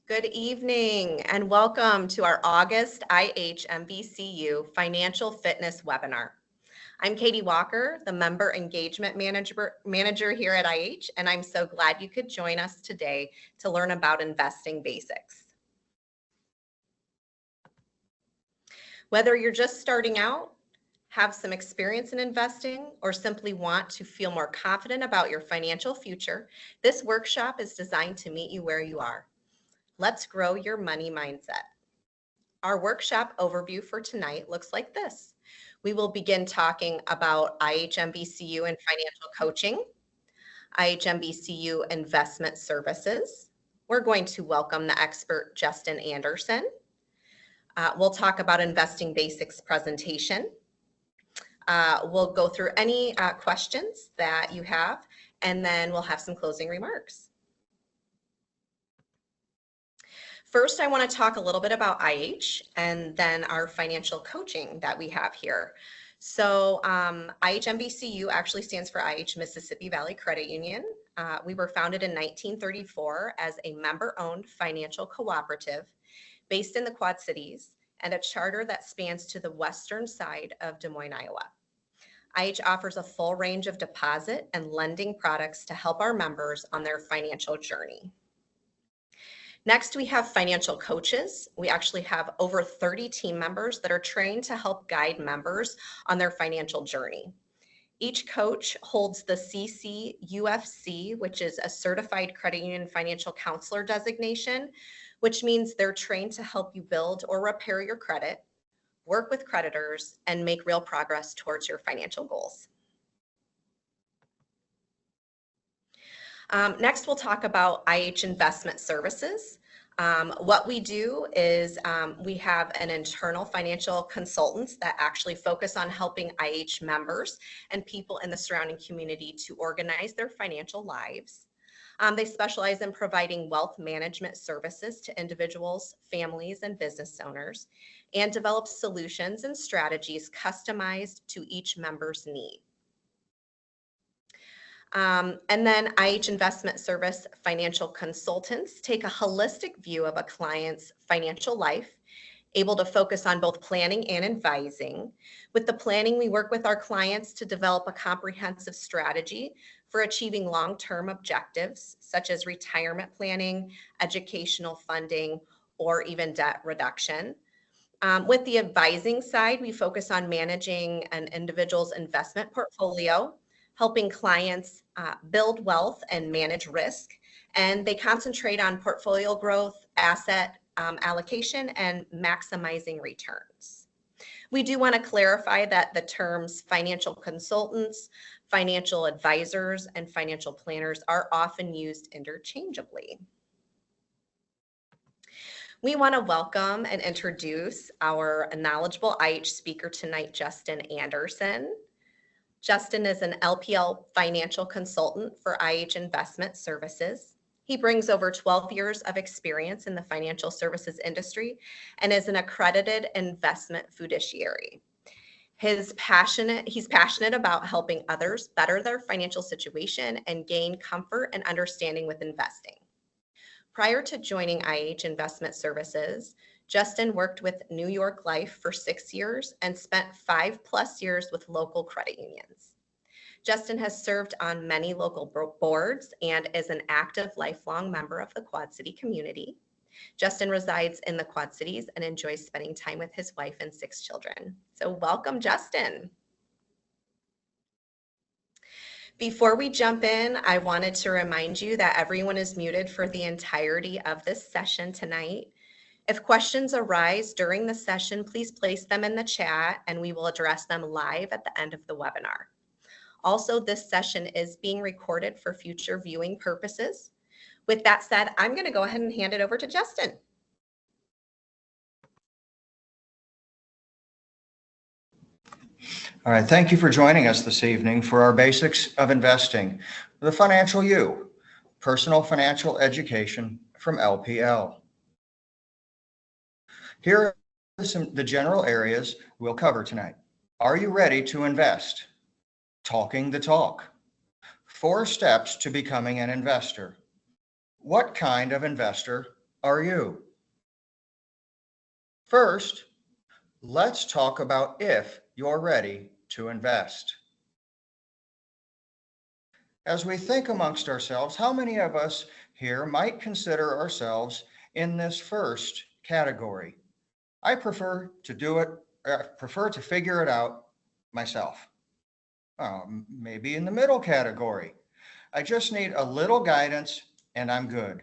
Good evening and welcome to our August IHMVCU Financial Fitness Webinar. I'm Katie Walker, the Member Engagement Manager here at IH, and I'm so glad you could join us today to learn about investing basics. Whether you're just starting out, have some experience in investing, or simply want to feel more confident about your financial future, this workshop is designed to meet you where you are. Let's grow your money mindset. Our workshop overview for tonight looks like this. We will begin talking about IHMVCU and financial coaching, IHMVCU investment services. We're going to welcome the expert Justin Anderson. We'll talk about investing basics presentation. We'll go through any questions that you have, and then we'll have some closing remarks. First, I want to talk a little bit about IH and then our financial coaching that we have here. So IHMVCU actually stands for IH Mississippi Valley Credit Union. We were founded in 1934 as a member-owned financial cooperative based in the Quad Cities and a charter that spans to the western side of Des Moines, Iowa. IH offers a full range of deposit and lending products to help our members on their financial journey. Next, we have financial coaches. We actually have over 30 team members that are trained to help guide members on their financial journey. Each coach holds the CCUFC, which is a Certified Credit Union Financial Counselor designation, which means they're trained to help you build or repair your credit, work with creditors, and make real progress towards your financial goals. Next, we'll talk about IH Investment Services. What we do is we have an internal financial consultants that actually focus on helping IH members and people in the surrounding community to organize their financial lives. They specialize in providing wealth management services to individuals, families, and business owners, and develop solutions and strategies customized to each member's need. And then IH Investment Service financial consultants take a holistic view of a client's financial life, able to focus on both planning and advising. With the planning, we work with our clients to develop a comprehensive strategy for achieving long-term objectives, such as retirement planning, educational funding, or even debt reduction. With the advising side, we focus on managing an individual's investment portfolio, helping clients build wealth and manage risk. And they concentrate on portfolio growth, asset allocation, and maximizing returns. We do want to clarify that the terms financial consultants, financial advisors, and financial planners are often used interchangeably. We want to welcome and introduce our knowledgeable IH speaker tonight, Justin Anderson. Justin is an LPL financial consultant for IH Investment Services. He brings over 12 years of experience in the financial services industry and is an accredited investment fiduciary. He's passionate about helping others better their financial situation and gain comfort and understanding with investing. Prior to joining IH Investment Services, Justin worked with New York Life for 6 years and spent 5+ years with local credit unions. Justin has served on many local boards and is an active lifelong member of the Quad City community. Justin resides in the Quad Cities and enjoys spending time with his wife and 6 children. So welcome, Justin. Before we jump in, I wanted to remind you that everyone is muted for the entirety of this session tonight. If questions arise during the session, please place them in the chat and we will address them live at the end of the webinar. Also, this session is being recorded for future viewing purposes. With that said, I'm going to go ahead and hand it over to Justin. All right, thank you for joining us this evening for our Basics of Investing, the Financial U, Personal Financial Education from LPL. Here are the general areas we'll cover tonight. Are you ready to invest? Talking the talk. 4 steps to becoming an investor. What kind of investor are you? First, let's talk about if you're ready to invest. As we think amongst ourselves, how many of us here might consider ourselves in this first category? I prefer to figure it out myself. Maybe in the middle category. I just need a little guidance and I'm good.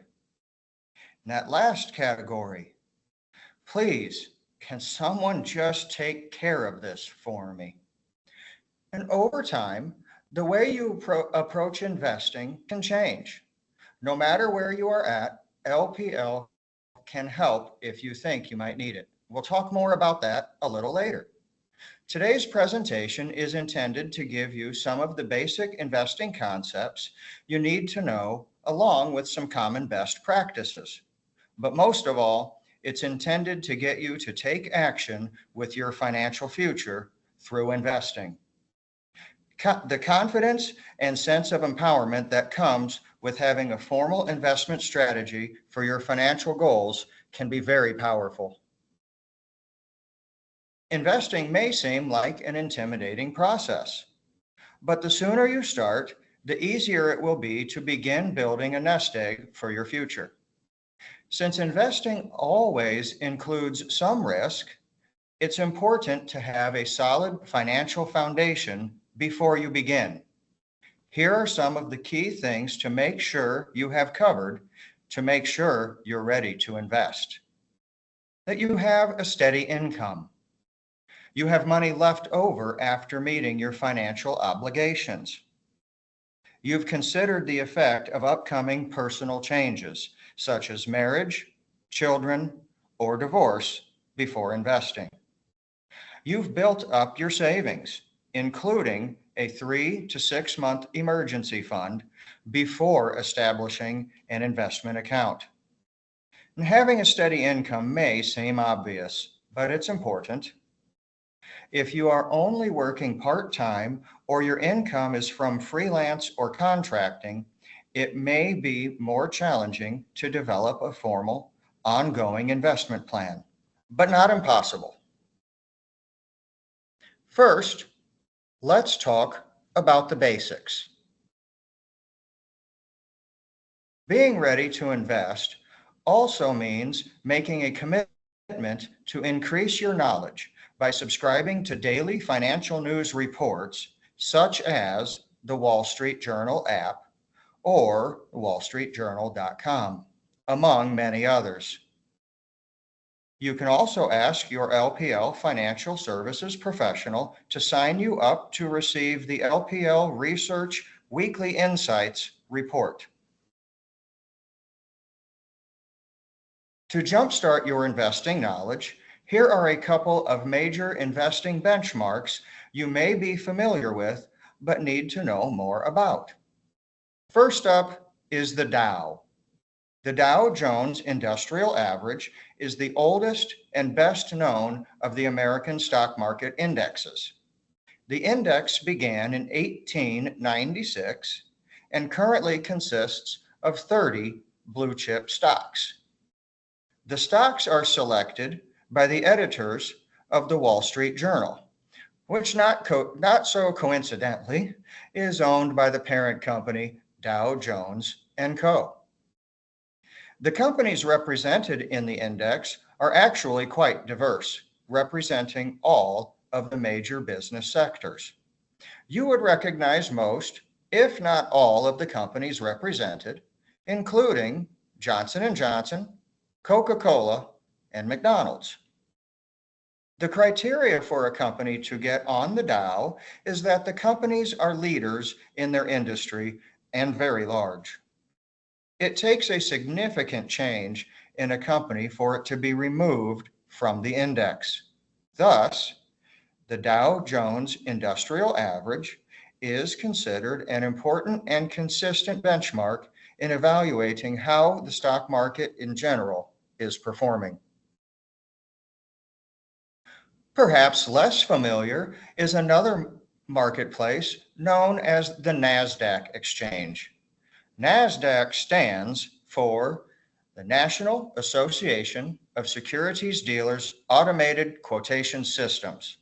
In that last category, please, can someone just take care of this for me? And over time, the way you approach investing can change. No matter where you are at, LPL can help if you think you might need it. We'll talk more about that a little later. Today's presentation is intended to give you some of the basic investing concepts you need to know, along with some common best practices. But most of all, it's intended to get you to take action with your financial future through investing. The confidence and sense of empowerment that comes with having a formal investment strategy for your financial goals can be very powerful. Investing may seem like an intimidating process, but the sooner you start, the easier it will be to begin building a nest egg for your future. Since investing always includes some risk, it's important to have a solid financial foundation before you begin. Here are some of the key things to make sure you have covered to make sure you're ready to invest. That you have a steady income. You have money left over after meeting your financial obligations. You've considered the effect of upcoming personal changes, such as marriage, children, or divorce before investing. You've built up your savings, including a 3 to 6 month emergency fund before establishing an investment account. And having a steady income may seem obvious, but it's important. If you are only working part-time or your income is from freelance or contracting, it may be more challenging to develop a formal, ongoing investment plan, but not impossible. First, let's talk about the basics. Being ready to invest also means making a commitment to increase your knowledge by subscribing to daily financial news reports such as the Wall Street Journal app or wallstreetjournal.com, among many others. You can also ask your LPL Financial Services professional to sign you up to receive the LPL Research Weekly Insights report. To jumpstart your investing knowledge, here are a couple of major investing benchmarks you may be familiar with but need to know more about. First up is the Dow. The Dow Jones Industrial Average is the oldest and best known of the American stock market indexes. The index began in 1896 and currently consists of 30 blue chip stocks. The stocks are selected by the editors of the Wall Street Journal, which not so coincidentally is owned by the parent company Dow Jones & Co. The companies represented in the index are actually quite diverse, representing all of the major business sectors. You would recognize most, if not all, of the companies represented, including Johnson & Johnson, Coca-Cola, and McDonald's. The criteria for a company to get on the Dow is that the companies are leaders in their industry and very large. It takes a significant change in a company for it to be removed from the index. Thus, the Dow Jones Industrial Average is considered an important and consistent benchmark in evaluating how the stock market in general is performing. Perhaps less familiar is another marketplace known as the NASDAQ exchange. NASDAQ stands for the National Association of Securities Dealers Automated Quotation Systems.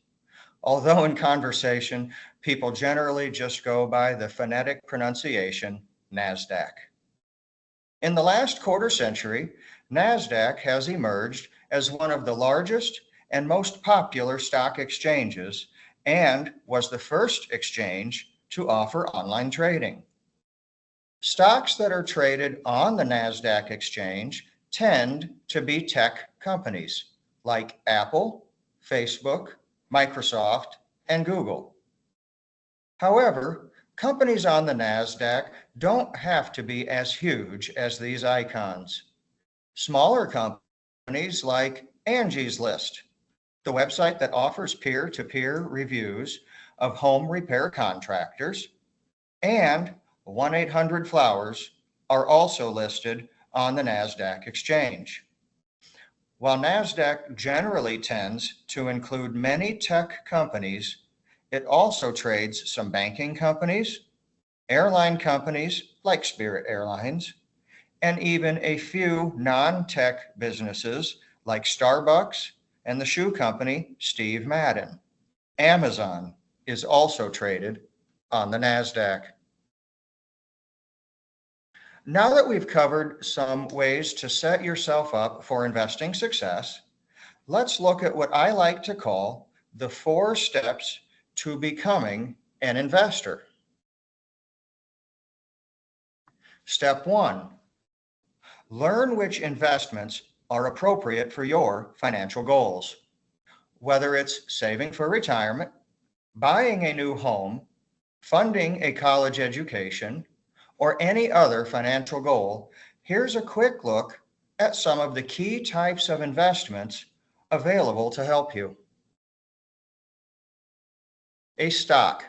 Although in conversation, people generally just go by the phonetic pronunciation NASDAQ. In the last quarter century, NASDAQ has emerged as one of the largest and most popular stock exchanges and was the first exchange to offer online trading. Stocks that are traded on the NASDAQ exchange tend to be tech companies like Apple, Facebook, Microsoft, and Google. However, companies on the NASDAQ don't have to be as huge as these icons. Smaller companies like Angie's List, the website that offers peer-to-peer reviews of home repair contractors, and 1-800-Flowers are also listed on the NASDAQ exchange. While NASDAQ generally tends to include many tech companies, it also trades some banking companies, airline companies like Spirit Airlines, and even a few non-tech businesses like Starbucks and the shoe company Steve Madden. Amazon is also traded on the NASDAQ. Now that we've covered some ways to set yourself up for investing success, let's look at what I like to call the 4 steps to becoming an investor. Step 1, learn which investments are appropriate for your financial goals. Whether it's saving for retirement, buying a new home, funding a college education, or any other financial goal, here's a quick look at some of the key types of investments available to help you. A stock,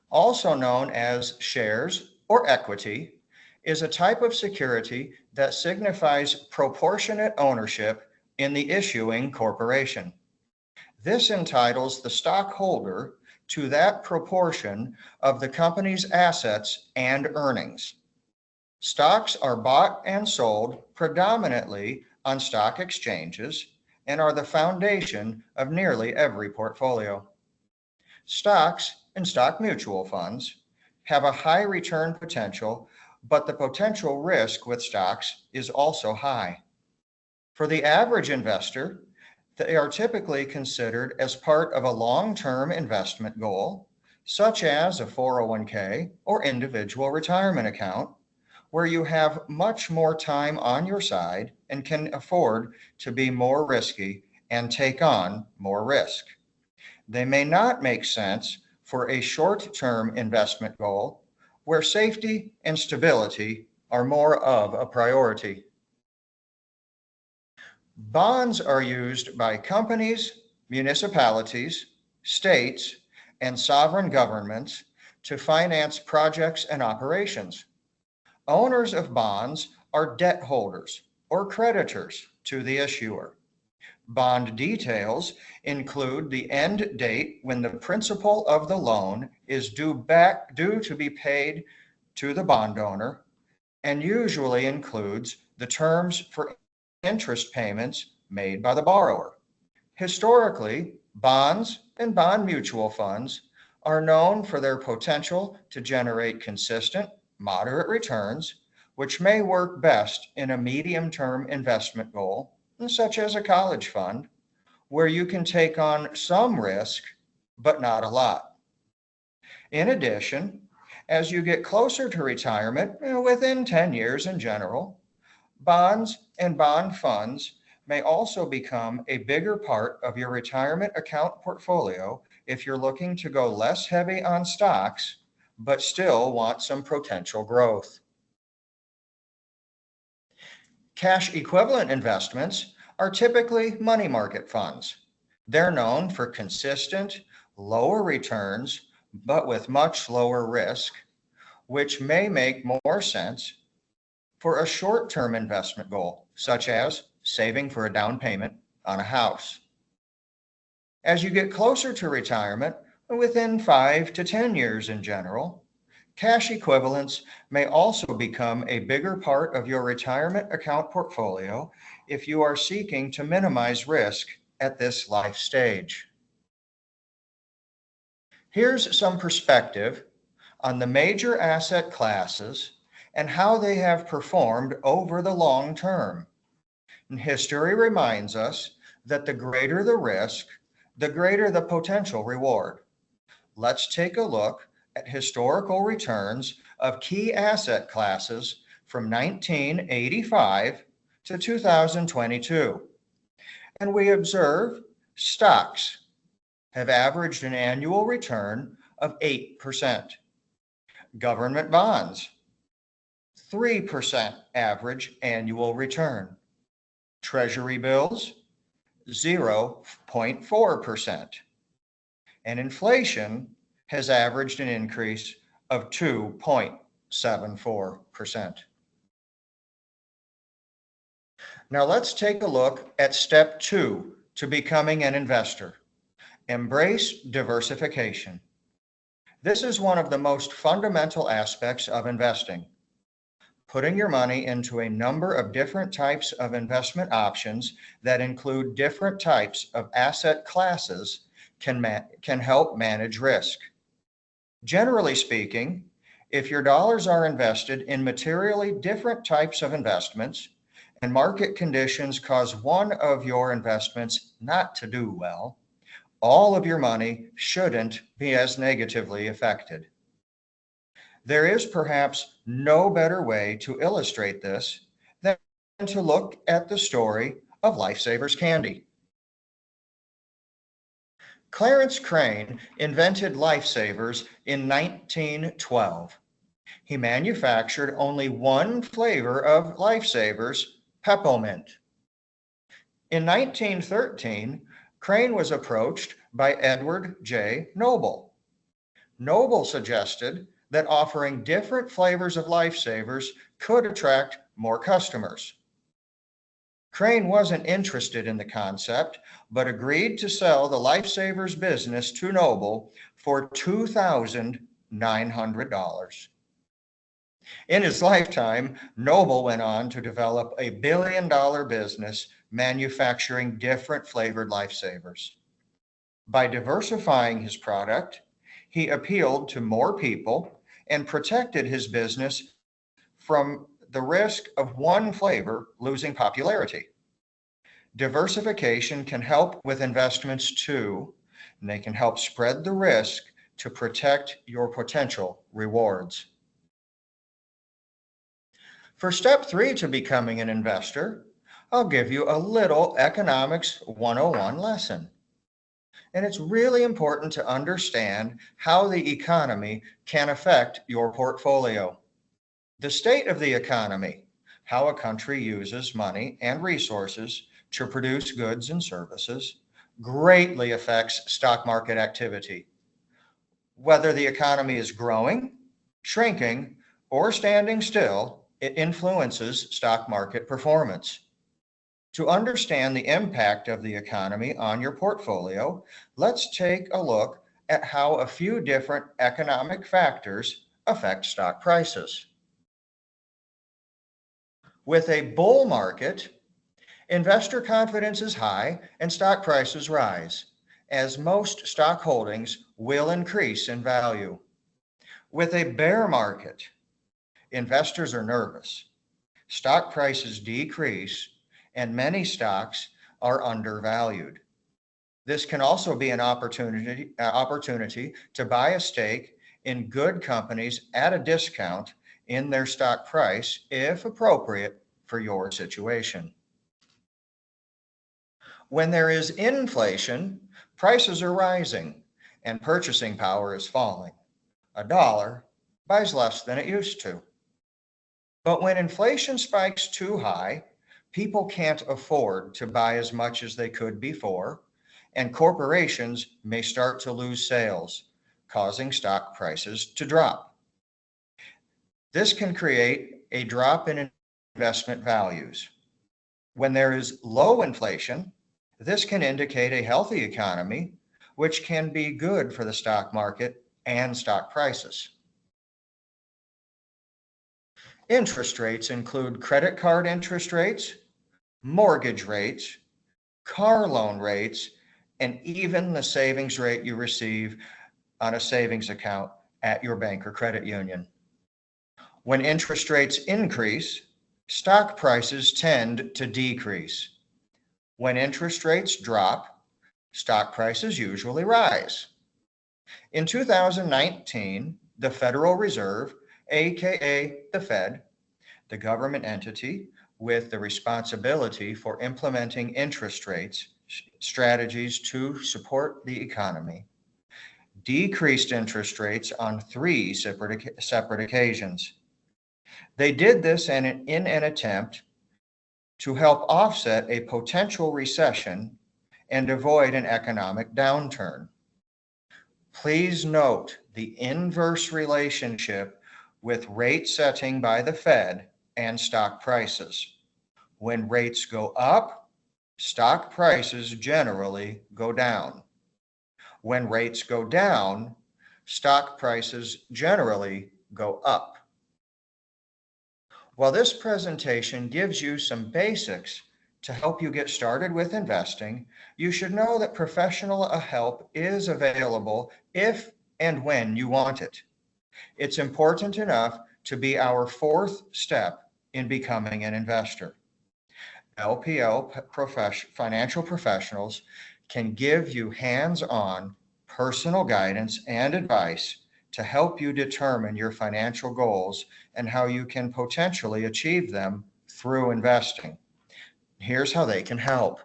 also known as shares or equity, is a type of security that signifies proportionate ownership in the issuing corporation. This entitles the stockholder to that proportion of the company's assets and earnings. Stocks are bought and sold predominantly on stock exchanges and are the foundation of nearly every portfolio. Stocks and stock mutual funds have a high return potential, but the potential risk with stocks is also high. For the average investor, they are typically considered as part of a long-term investment goal, such as a 401k or individual retirement account, where you have much more time on your side and can afford to be more risky and take on more risk. They may not make sense for a short-term investment goal where safety and stability are more of a priority. Bonds are used by companies, municipalities, states, and sovereign governments to finance projects and operations. Owners of bonds are debt holders or creditors to the issuer. Bond details include the end date when the principal of the loan is due to be paid to the bond owner, and usually includes the terms for interest payments made by the borrower. Historically, bonds and bond mutual funds are known for their potential to generate consistent, moderate returns, which may work best in a medium-term investment goal, such as a college fund, where you can take on some risk, but not a lot. In addition, as you get closer to retirement, within 10 years in general, bonds and bond funds may also become a bigger part of your retirement account portfolio if you're looking to go less heavy on stocks, but still want some potential growth. Cash equivalent investments are typically money market funds. They're known for consistent, lower returns, but with much lower risk, which may make more sense for a short-term investment goal, such as saving for a down payment on a house. As you get closer to retirement, within 5 to 10 years in general, Cash equivalents may also become a bigger part of your retirement account portfolio if you are seeking to minimize risk at this life stage. Here's some perspective on the major asset classes and how they have performed over the long term. And history reminds us that the greater the risk, the greater the potential reward. Let's take a look at historical returns of key asset classes from 1985 to 2022. And we observe stocks have averaged an annual return of 8%. Government bonds, 3% average annual return. Treasury bills, 0.4%. And inflation has averaged an increase of 2.74%. Now let's take a look at step 2 to becoming an investor. Embrace diversification. This is one of the most fundamental aspects of investing. Putting your money into a number of different types of investment options that include different types of asset classes can help manage risk. Generally speaking, if your dollars are invested in materially different types of investments and market conditions cause one of your investments not to do well, all of your money shouldn't be as negatively affected. There is perhaps no better way to illustrate this than to look at the story of Lifesavers candy. Clarence Crane invented Lifesavers in 1912. He manufactured only one flavor of Lifesavers, peppermint. In 1913, Crane was approached by Edward J. Noble. Noble suggested that offering different flavors of Lifesavers could attract more customers. Crane wasn't interested in the concept, but agreed to sell the Lifesavers business to Noble for $2,900. In his lifetime, Noble went on to develop a billion-dollar business manufacturing different flavored Lifesavers. By diversifying his product, he appealed to more people and protected his business from the risk of one flavor losing popularity. Diversification can help with investments too, and they can help spread the risk to protect your potential rewards. For step 3 to becoming an investor, I'll give you a little Economics 101 lesson. And it's really important to understand how the economy can affect your portfolio. The state of the economy, how a country uses money and resources to produce goods and services, greatly affects stock market activity. Whether the economy is growing, shrinking, or standing still, it influences stock market performance. To understand the impact of the economy on your portfolio, let's take a look at how a few different economic factors affect stock prices. With a bull market, investor confidence is high and stock prices rise, as most stock holdings will increase in value. With a bear market, investors are nervous. Stock prices decrease and many stocks are undervalued. This can also be an opportunity to buy a stake in good companies at a discount in their stock price if appropriate for your situation. When there is inflation, prices are rising and purchasing power is falling. A dollar buys less than it used to. But when inflation spikes too high, people can't afford to buy as much as they could before, and corporations may start to lose sales, causing stock prices to drop. This can create a drop in investment values. When there is low inflation, this can indicate a healthy economy, which can be good for the stock market and stock prices. Interest rates include credit card interest rates, mortgage rates, car loan rates, and even the savings rate you receive on a savings account at your bank or credit union. When interest rates increase, stock prices tend to decrease. When interest rates drop, stock prices usually rise. In 2019, the Federal Reserve, aka the Fed, the government entity with the responsibility for implementing interest rates strategies to support the economy, decreased interest rates on three separate occasions. They did this in an attempt to help offset a potential recession and avoid an economic downturn. Please note the inverse relationship with rate setting by the Fed and stock prices. When rates go up, stock prices generally go down. When rates go down, stock prices generally go up. While this presentation gives you some basics to help you get started with investing, you should know that professional help is available if and when you want it. It's important enough to be our fourth step in becoming an investor. LPL financial professionals can give you hands-on personal guidance and advice to help you determine your financial goals and how you can potentially achieve them through investing. Here's how they can help.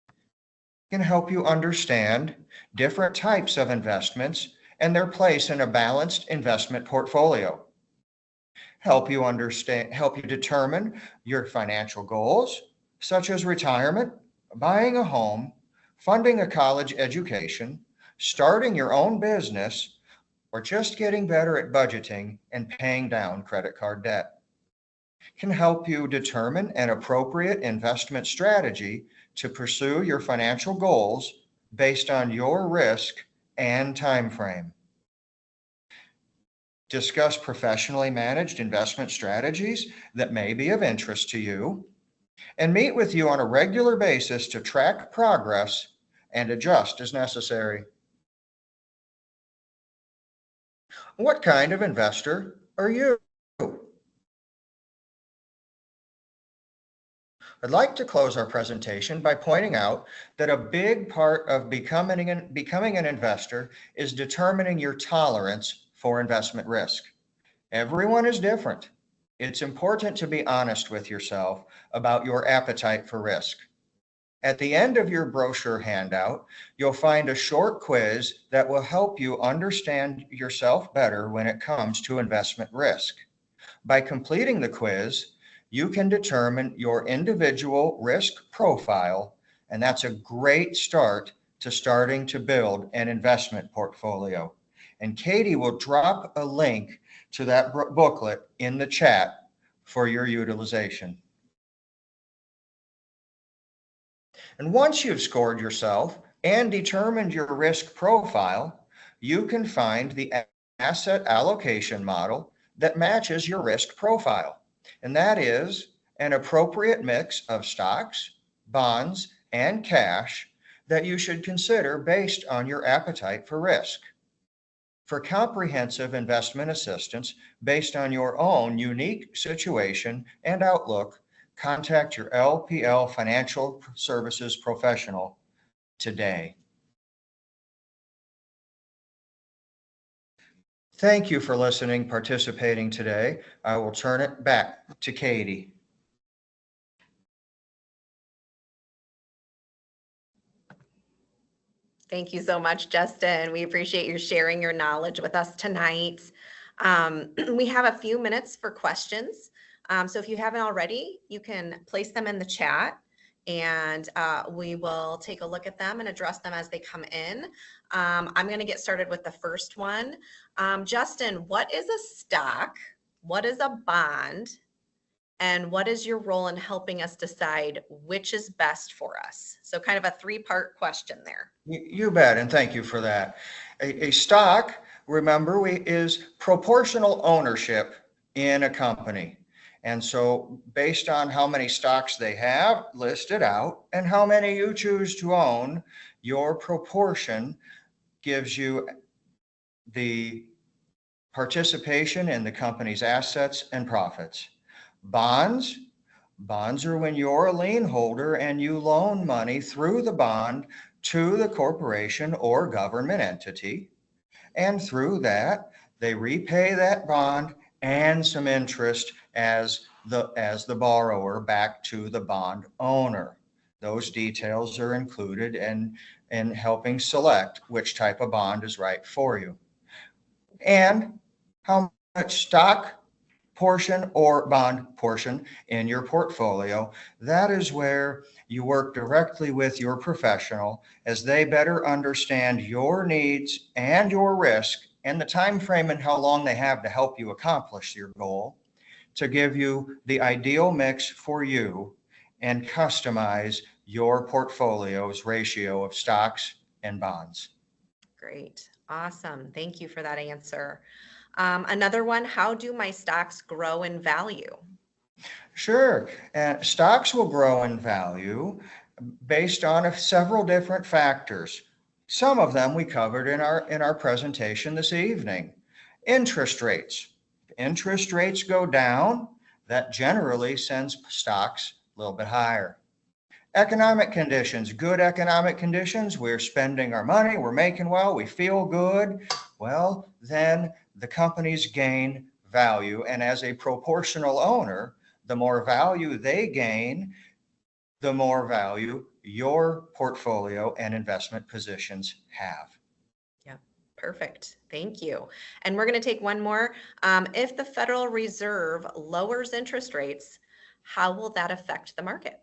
They can help you understand different types of investments and their place in a balanced investment portfolio. Help you determine your financial goals, such as retirement, buying a home, funding a college education, starting your own business, or just getting better at budgeting and paying down credit card debt. Can help you determine an appropriate investment strategy to pursue your financial goals based on your risk and time frame. Discuss professionally managed investment strategies that may be of interest to you, and meet with you on a regular basis to track progress and adjust as necessary. What kind of investor are you? I'd like to close our presentation by pointing out that a big part of becoming an investor is determining your tolerance for investment risk. Everyone is different. It's important to be honest with yourself about your appetite for risk. At the end of your brochure handout, you'll find a short quiz that will help you understand yourself better when it comes to investment risk. By completing the quiz, you can determine your individual risk profile, and that's a great start to starting to build an investment portfolio. And Katie will drop a link to that booklet in the chat for your utilization. And once you've scored yourself and determined your risk profile, you can find the asset allocation model that matches your risk profile. And that is an appropriate mix of stocks, bonds, and cash that you should consider based on your appetite for risk. For comprehensive investment assistance based on your own unique situation and outlook, contact your LPL Financial Services professional today. Thank you for listening, participating today. I will turn it back to Katie. Thank you so much, Justin. We appreciate you sharing your knowledge with us tonight. We have a few minutes for questions. So if you haven't already, you can place them in the chat, and we will take a look at them and address them as they come in. I'm going to get started with the first one. Justin, what is a stock? What is a bond? And what is your role in helping us decide which is best for us? So kind of a three-part question there. You bet, and thank you for that. A stock, remember, is proportional ownership in a company. And so based on how many stocks they have listed out and how many you choose to own, your proportion gives you the participation in the company's assets and profits. Bonds, bonds are when you're a lien holder and you loan money through the bond to the corporation or government entity. And through that, they repay that bond and some interest as the borrower back to the bond owner. Those details are included in helping select which type of bond is right for you. And how much stock portion or bond portion in your portfolio. That is where you work directly with your professional as they better understand your needs and your risk and the time frame and how long they have to help you accomplish your goal to give you the ideal mix for you and customize your portfolio's ratio of stocks and bonds. Great. Awesome. Thank you for that answer. Another one, how do my stocks grow in value? Sure. And stocks will grow in value based on several different factors. Some of them we covered in our presentation this evening. Interest rates. If interest rates go down, that generally sends stocks a little bit higher. Economic conditions, good economic conditions, we're spending our money, we're making well, we feel good. Well, then the companies gain value. And as a proportional owner, the more value they gain, the more value your portfolio and investment positions have. Yeah, perfect. Thank you. And we're going to take one more. If the Federal Reserve lowers interest rates, how will that affect the market?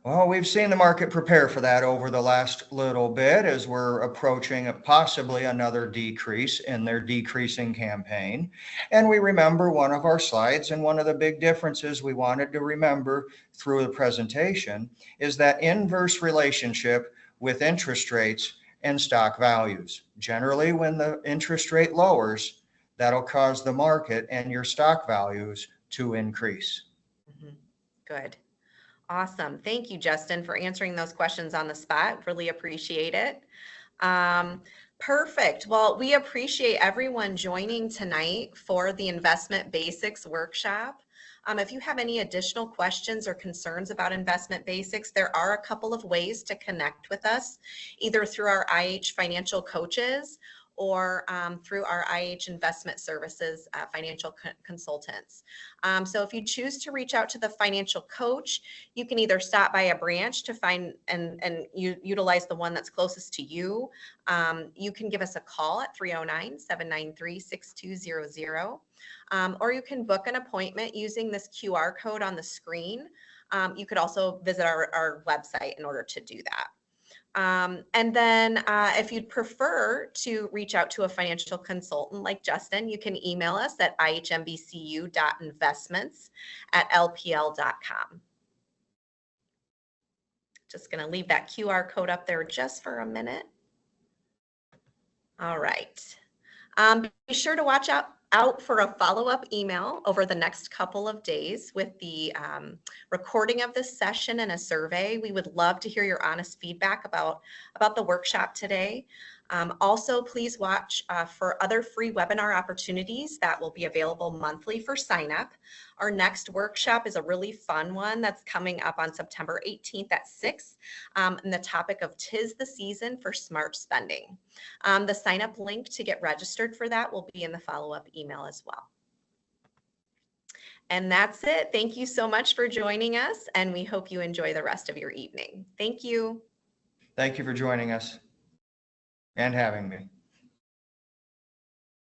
Well, we've seen the market prepare for that over the last little bit as we're approaching possibly another decrease in their decreasing campaign. And we remember one of our slides, and one of the big differences we wanted to remember through the presentation is that inverse relationship with interest rates and stock values. Generally, when the interest rate lowers, that'll cause the market and your stock values to increase. Mhm. Good. Awesome. Thank you, Justin, for answering those questions on the spot. Really appreciate it. Perfect. Well, we appreciate everyone joining tonight for the Investment Basics workshop. If you have any additional questions or concerns about investment basics, there are a couple of ways to connect with us, either through our IH financial coaches or through our IH Investment Services financial consultants. So if you choose to reach out to the financial coach, you can either stop by a branch to find and utilize the one that's closest to you. You can give us a call at 309-793-6200. Or you can book an appointment using this QR code on the screen. You could also visit our website in order to do that. And then if you'd prefer to reach out to a financial consultant like Justin, you can email us at ihmvcu.investments@lpl.com. Just going to leave that QR code up there just for a minute. All right. Be sure to watch out for a follow-up email over the next couple of days with the recording of this session and a survey. We would love to hear your honest feedback about the workshop today. Also, please watch for other free webinar opportunities that will be available monthly for sign up. Our next workshop is a really fun one that's coming up on September 18th at 6, and the topic of 'Tis the Season for Smart Spending. The sign up link to get registered for that will be in the follow-up email as well. And that's it. Thank you so much for joining us, and we hope you enjoy the rest of your evening. Thank you. Thank you for joining us and having me.